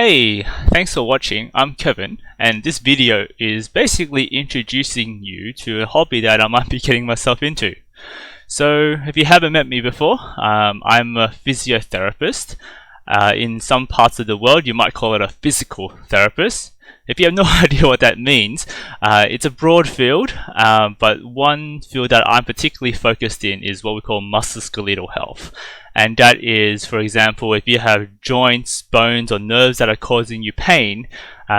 Hey, thanks for watching. I'm Kevin, and this video is basically introducing you to a hobby that I might be getting myself into. So, if you haven't met me before, I'm a physiotherapist. In some parts of the world, you might call it a physical therapist. If you have no idea what that means, it's a broad field, but one field that I'm particularly focused in is what we call musculoskeletal health. And that is, for example, if you have joints, bones, or nerves that are causing you pain,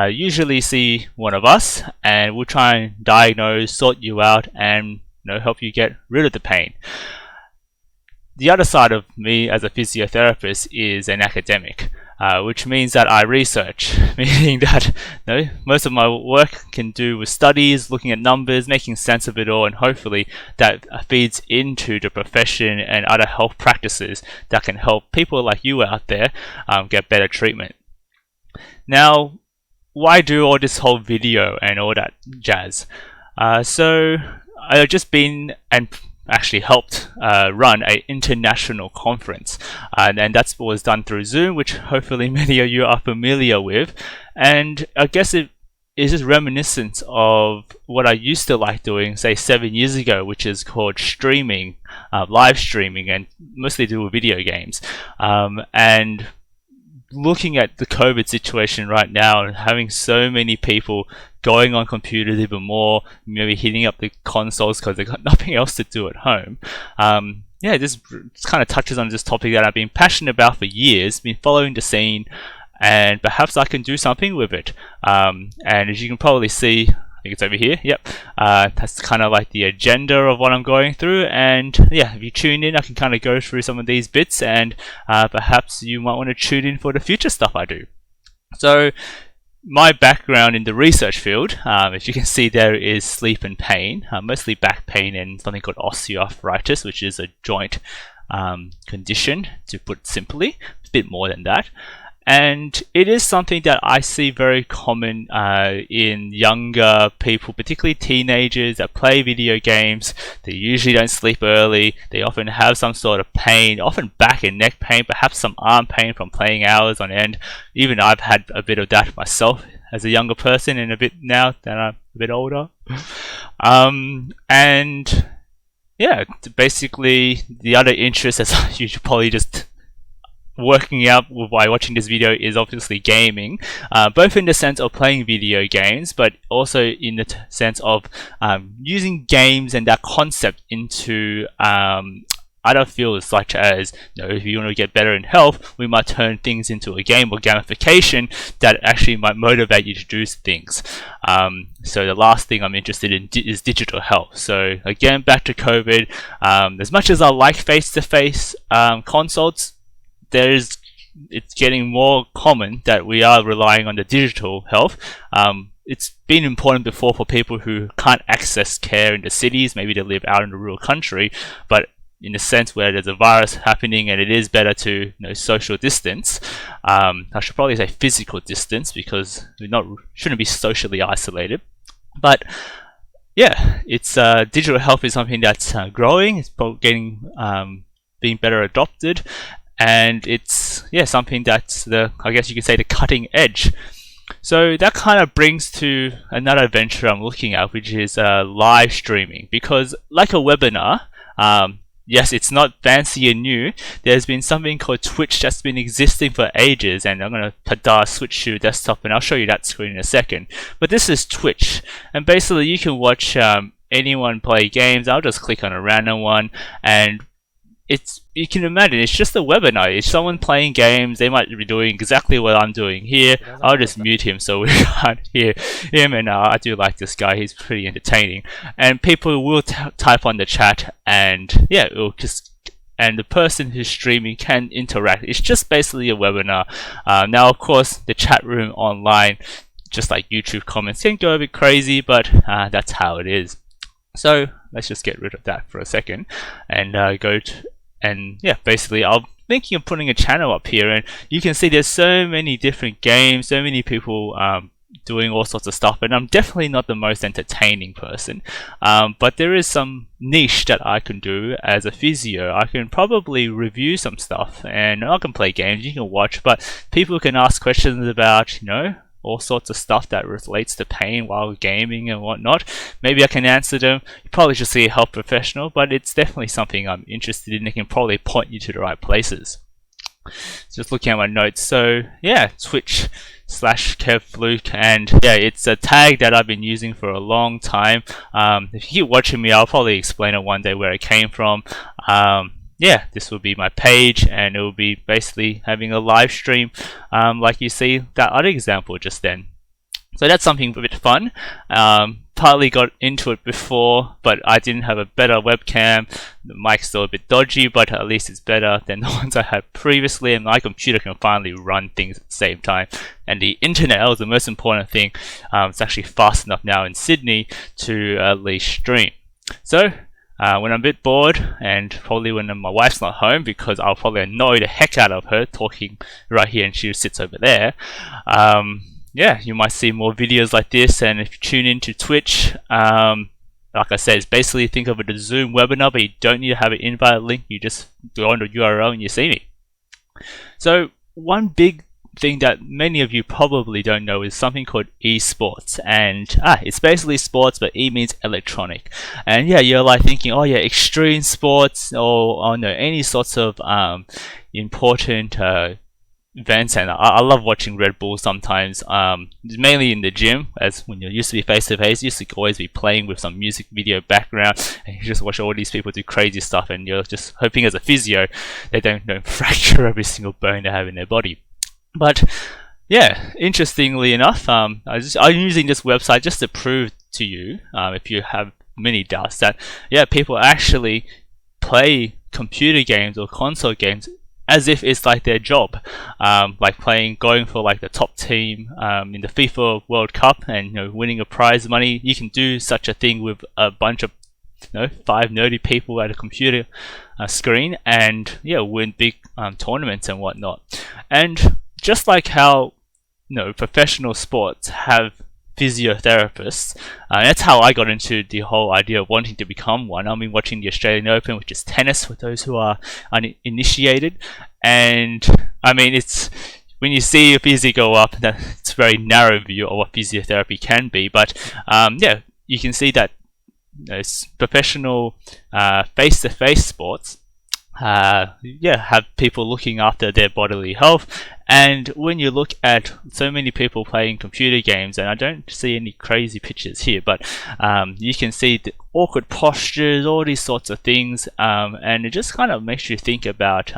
usually see one of us, and we'll try and diagnose, sort you out, and help you get rid of the pain. The other side of me as a physiotherapist is an academic, which means that I research, meaning that most of my work can do with studies, looking at numbers, making sense of it all, and hopefully that feeds into the profession and other health practices that can help people like you out there get better treatment. Now, why do all this whole video and all that jazz? So I've just been and actually helped run an international conference, and that was done through Zoom, which hopefully many of you are familiar with. And I guess it is just reminiscent of what I used to like doing, say 7 years ago, which is called streaming, live streaming, and mostly do with video games. And looking at the COVID situation right now and having so many people going on computers even more, maybe hitting up the consoles because they've got nothing else to do at home. This kind of touches on this topic that I've been passionate about for years, been following the scene, and perhaps I can do something with it. And as you can probably see, I think it's over here, yep, that's kind of like the agenda of what I'm going through. And yeah, if you tune in, I can kind of go through some of these bits, and perhaps you might want to tune in for the future stuff I do. So my background in the research field, as you can see there, is sleep and pain, mostly back pain and something called osteoarthritis, which is a joint condition, to put it simply. It's a bit more than that. And it is something that I see very common in younger people, particularly teenagers that play video games. They usually don't sleep early. They often have some sort of pain, often back and neck pain, perhaps some arm pain from playing hours on end. Even I've had a bit of that myself as a younger person, and a bit now that I'm a bit older. And yeah, basically the other interest, as you should probably just working out by watching this video, is obviously gaming, both in the sense of playing video games, but also in the sense of using games and that concept into other fields, such as if you want to get better in health, we might turn things into a game or gamification that actually might motivate you to do things. So the last thing I'm interested in is digital health. So again, back to COVID, as much as I like face-to-face consults, it's getting more common that we are relying on the digital health. It's been important before for people who can't access care in the cities, maybe they live out in the rural country, but in the sense where there's a virus happening and it is better to social distance. I should probably say physical distance, because we shouldn't be socially isolated. But yeah, it's digital health is something that's growing. It's getting being better adopted. And it's something that's I guess you could say the cutting edge. So that kind of brings to another venture I'm looking at, which is live streaming. Because like a webinar, yes, it's not fancy and new. There's been something called Twitch that's been existing for ages, and I'm going to switch to desktop, and I'll show you that screen in a second. But this is Twitch, and basically you can watch anyone play games. I'll just click on a random one, and you can imagine it's just a webinar. It's someone playing games. They might be doing exactly what I'm doing here. I'll just mute him so we can't hear him. And I do like this guy. He's pretty entertaining. And people will type on the chat, and yeah, and the person who's streaming can interact. It's just basically a webinar. Now, of course, the chat room online, just like YouTube comments, can go a bit crazy, but that's how it is. So let's just get rid of that for a second and basically I'm thinking of putting a channel up here, and you can see there's so many different games, so many people doing all sorts of stuff, and I'm definitely not the most entertaining person, but there is some niche that I can do as a physio. I can probably review some stuff, and I can play games, you can watch, but people can ask questions about, all sorts of stuff that relates to pain while gaming and whatnot. Maybe I can answer them. You probably should see a health professional, but it's definitely something I'm interested in. They can probably point you to the right places. Just looking at my notes, so yeah, Twitch/KevFluke, and yeah, it's a tag that I've been using for a long time. If you keep watching me, I'll probably explain it one day where it came from. Yeah, this will be my page, and it will be basically having a live stream, like you see that other example just then. So that's something a bit fun. Partly got into it before, but I didn't have a better webcam. The mic's still a bit dodgy, but at least it's better than the ones I had previously, and my computer can finally run things at the same time. And the internet was the most important thing. It's actually fast enough now in Sydney to at least stream. So when I'm a bit bored, and probably when my wife's not home, because I'll probably annoy the heck out of her talking right here and she sits over there, yeah, you might see more videos like this. And if you tune into Twitch, like I said, it's basically think of it as a Zoom webinar, but you don't need to have an invite link. You just go on the URL and you see me. So one big thing that many of you probably don't know is something called esports, and it's basically sports, but E means electronic. And yeah, you're like thinking, oh yeah, extreme sports, or no, any sorts of important events. And I love watching Red Bull sometimes, mainly in the gym, as when you used to be face to face, you used to always be playing with some music video background, and you just watch all these people do crazy stuff, and you're just hoping as a physio they don't fracture every single bone they have in their body. But yeah, interestingly enough, I'm using this website just to prove to you, if you have many doubts, that yeah, people actually play computer games or console games as if it's like their job, like going for like the top team in the FIFA World Cup and winning a prize money. You can do such a thing with a bunch of 5 nerdy people at a computer screen, and yeah, win big tournaments and whatnot. And just like how professional sports have physiotherapists, that's how I got into the whole idea of wanting to become one. I've been watching the Australian Open, which is tennis for those who are uninitiated, and I mean, it's when you see a physio go up, it's a very narrow view of what physiotherapy can be. But yeah, you can see that professional face-to-face sports yeah, have people looking after their bodily health. And when you look at so many people playing computer games, and I don't see any crazy pictures here, but you can see the awkward postures, all these sorts of things, and it just kind of makes you think about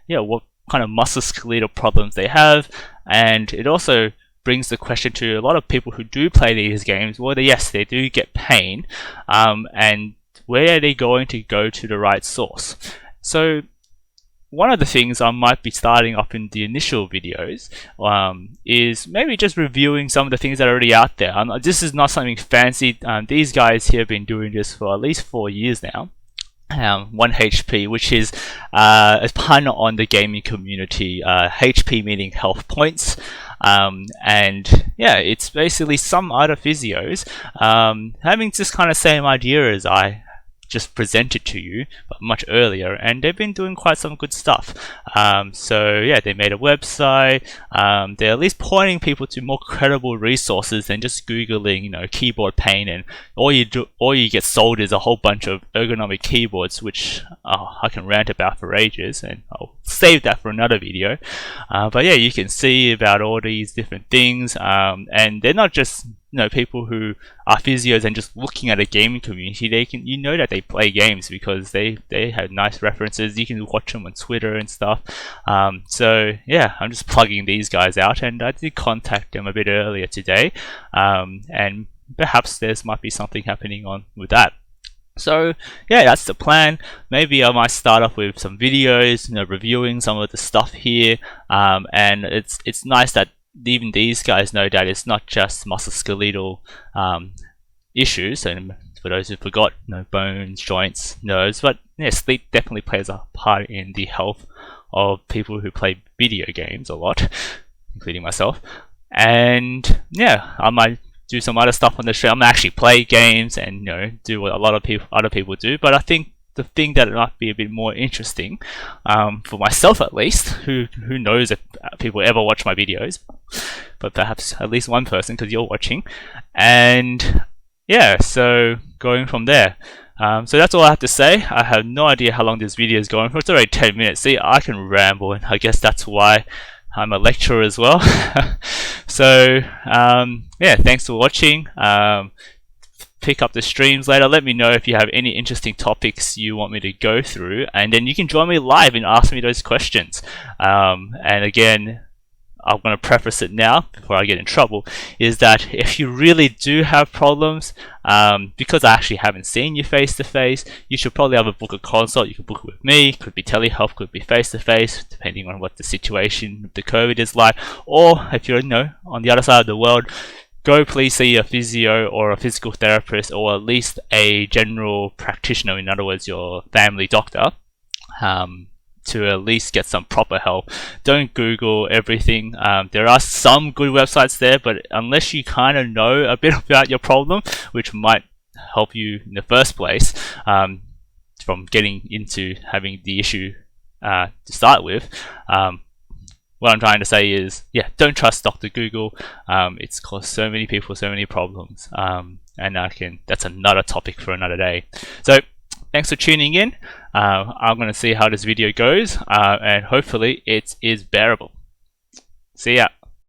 yeah, what kind of musculoskeletal problems they have. And it also brings the question to a lot of people who do play these games, well, yes, they do get pain, and where are they going to go to the right source? So one of the things I might be starting up in the initial videos is maybe just reviewing some of the things that are already out there. This is not something fancy. These guys here have been doing this for at least 4 years now. 1HP, which is a partner on the gaming community, HP meaning health points, and yeah, it's basically some other physios having this kind of same idea as I just presented to you, but much earlier, and they've been doing quite some good stuff. So yeah, they made a website. They're at least pointing people to more credible resources than just googling, keyboard pain, and all you get sold is a whole bunch of ergonomic keyboards, which I can rant about for ages, and I'll save that for another video. But yeah, you can see about all these different things, and they're not just people who are physios and just looking at a gaming community. They can, that they play games because they have nice references. You can watch them on Twitter and stuff. So yeah, I'm just plugging these guys out, and I did contact them a bit earlier today, and perhaps there might be something happening on with that. So yeah, that's the plan. Maybe I might start off with some videos, reviewing some of the stuff here, and it's nice that even these guys know that it's not just musculoskeletal issues. And for those who forgot, bones, joints, nerves, but yeah, sleep definitely plays a part in the health of people who play video games a lot, including myself. And yeah, I might do some other stuff on the show. I'm actually play games and do what a lot of other people do. But I think the thing that might be a bit more interesting, for myself at least, who knows if people ever watch my videos, but perhaps at least one person because you're watching. And yeah, so going from there. So that's all I have to say. I have no idea how long this video is going for. It's already 10 minutes. See, I can ramble, and I guess that's why I'm a lecturer as well. So yeah, thanks for watching. Pick up the streams later. Let me know if you have any interesting topics you want me to go through, and then you can join me live and ask me those questions. And again, I'm going to preface it now before I get in trouble, is that if you really do have problems, because I actually haven't seen you face to face, you should probably have a book a consult. You can book it with me. Could be telehealth, could be face to face, depending on what the situation of the COVID is like. Or if you're on the other side of the world, go please see a physio or a physical therapist, or at least a general practitioner, in other words your family doctor, to at least get some proper help. Don't Google everything. There are some good websites there, but unless you kind of know a bit about your problem, which might help you in the first place, from getting into having the issue to start with, what I'm trying to say is, yeah, don't trust Dr. Google. It's caused so many people so many problems, and that's another topic for another day. So thanks for tuning in. I'm going to see how this video goes, and hopefully it is bearable. See ya.